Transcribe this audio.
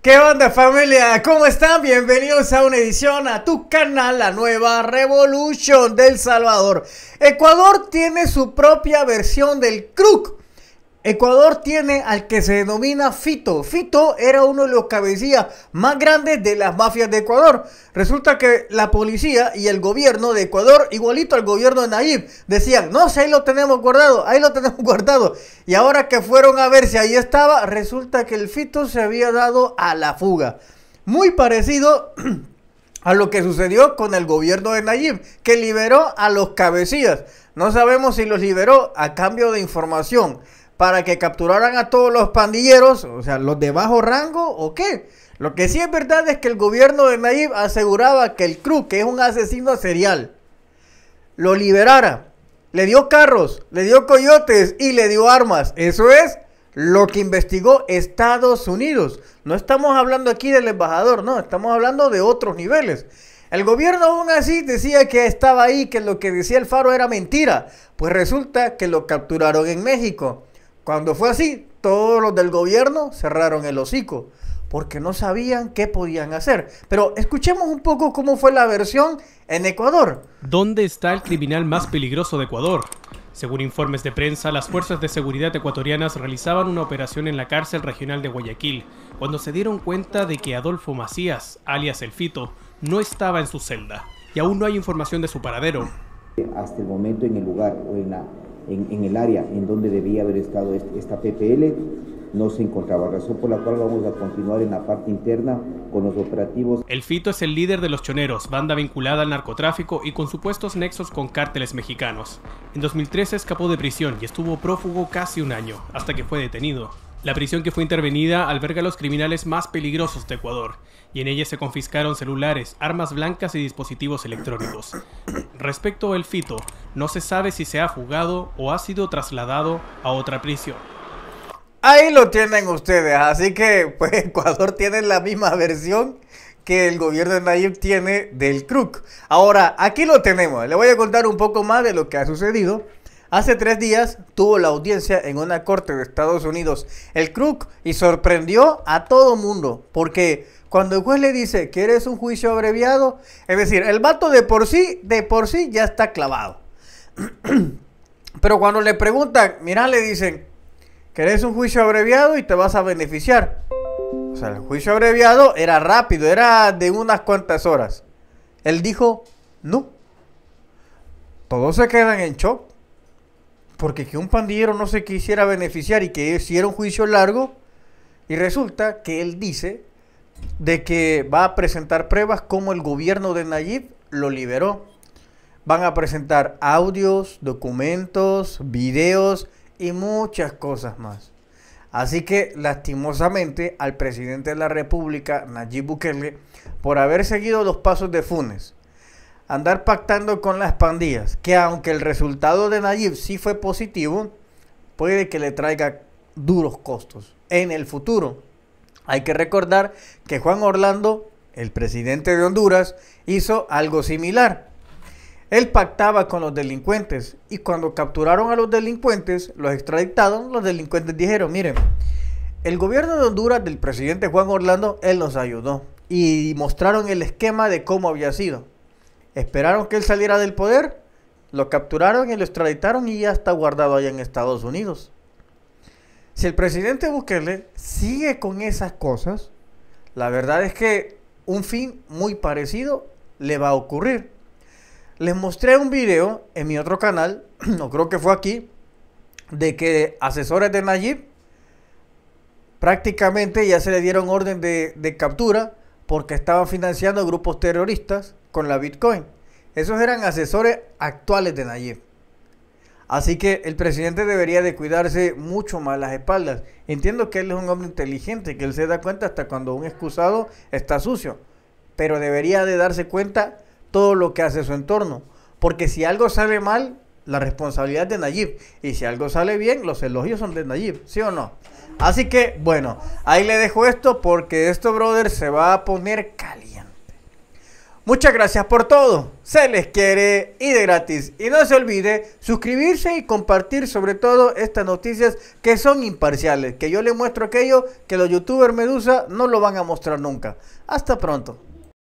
¿Qué onda, familia? ¿Cómo están? Bienvenidos a una edición a tu canal, La Nueva Revolution del Salvador. Ecuador tiene su propia versión del CRUC. Ecuador tiene al que se denomina Fito. Fito era uno de los cabecillas más grandes de las mafias de Ecuador. Resulta que la policía y el gobierno de Ecuador, igualito al gobierno de Nayib, decían, no, si ahí lo tenemos guardado, ahí lo tenemos guardado. Y ahora que fueron a ver si ahí estaba, resulta que el Fito se había dado a la fuga. Muy parecido a lo que sucedió con el gobierno de Nayib, que liberó a los cabecillas. No sabemos si los liberó a cambio de información para que capturaran a todos los pandilleros, o sea, los de bajo rango, ¿o qué? Lo que sí es verdad es que el gobierno de Nayib aseguraba que el CRUC, que es un asesino serial, lo liberara. Le dio carros, le dio coyotes y le dio armas. Eso es lo que investigó Estados Unidos. No estamos hablando aquí del embajador, no, estamos hablando de otros niveles. El gobierno aún así decía que estaba ahí, que lo que decía el Faro era mentira. Pues resulta que lo capturaron en México. Cuando fue así, todos los del gobierno cerraron el hocico, porque no sabían qué podían hacer. Pero escuchemos un poco cómo fue la versión en Ecuador. ¿Dónde está el criminal más peligroso de Ecuador? Según informes de prensa, las fuerzas de seguridad ecuatorianas realizaban una operación en la cárcel regional de Guayaquil, cuando se dieron cuenta de que Adolfo Macías, alias El Fito, no estaba en su celda, y aún no hay información de su paradero. Hasta el momento en el lugar o en el área en donde debía haber estado esta PPL no se encontraba, razón por la cual vamos a continuar en la parte interna con los operativos. El Fito es el líder de los Choneros, banda vinculada al narcotráfico y con supuestos nexos con cárteles mexicanos. En 2013 escapó de prisión y estuvo prófugo casi un año, hasta que fue detenido. La prisión que fue intervenida alberga a los criminales más peligrosos de Ecuador, y en ella se confiscaron celulares, armas blancas y dispositivos electrónicos. Respecto al Fito, no se sabe si se ha fugado o ha sido trasladado a otra prisión. Ahí lo tienen ustedes, así que pues Ecuador tiene la misma versión que el gobierno de Nayib tiene del CRUC. Ahora, aquí lo tenemos, le voy a contar un poco más de lo que ha sucedido. Hace 3 días tuvo la audiencia en una corte de Estados Unidos el CRUC y sorprendió a todo mundo, porque cuando el juez le dice que eres un juicio abreviado, es decir, el vato de por sí ya está clavado. Pero cuando le preguntan, mira, le dicen que eres un juicio abreviado y te vas a beneficiar. O sea, el juicio abreviado era rápido, era de unas cuantas horas. Él dijo, no. Todos se quedan en shock. Porque que un pandillero no se quisiera beneficiar y que hiciera un juicio largo. Y resulta que él dice de que va a presentar pruebas como el gobierno de Nayib lo liberó. Van a presentar audios, documentos, videos y muchas cosas más. Así que lastimosamente al presidente de la República, Nayib Bukele, por haber seguido los pasos de Funes, andar pactando con las pandillas, que aunque el resultado de Nayib sí fue positivo, puede que le traiga duros costos en el futuro. Hay que recordar que Juan Orlando, el presidente de Honduras, hizo algo similar. Él pactaba con los delincuentes y cuando capturaron a los delincuentes, los extraditaron, los delincuentes dijeron, miren, el gobierno de Honduras del presidente Juan Orlando, él nos ayudó y mostraron el esquema de cómo había sido. Esperaron que él saliera del poder, lo capturaron y lo extraditaron y ya está guardado allá en Estados Unidos. Si el presidente Bukele sigue con esas cosas, la verdad es que un fin muy parecido le va a ocurrir. Les mostré un video en mi otro canal, no creo que fue aquí, de que asesores de Nayib prácticamente ya se le dieron orden de captura porque estaban financiando grupos terroristas con la Bitcoin. Esos eran asesores actuales de Nayib. Así que el presidente debería de cuidarse mucho más las espaldas. Entiendo que él es un hombre inteligente, que él se da cuenta hasta cuando un excusado está sucio. Pero debería de darse cuenta todo lo que hace su entorno. Porque si algo sale mal, la responsabilidad es de Nayib. Y si algo sale bien, los elogios son de Nayib. ¿Sí o no? Así que, bueno, ahí le dejo esto porque esto, brother, se va a poner caliente. Muchas gracias por todo, se les quiere y de gratis. Y no se olvide suscribirse y compartir sobre todo estas noticias que son imparciales, que yo les muestro aquello que los youtubers Medusa no lo van a mostrar nunca. Hasta pronto.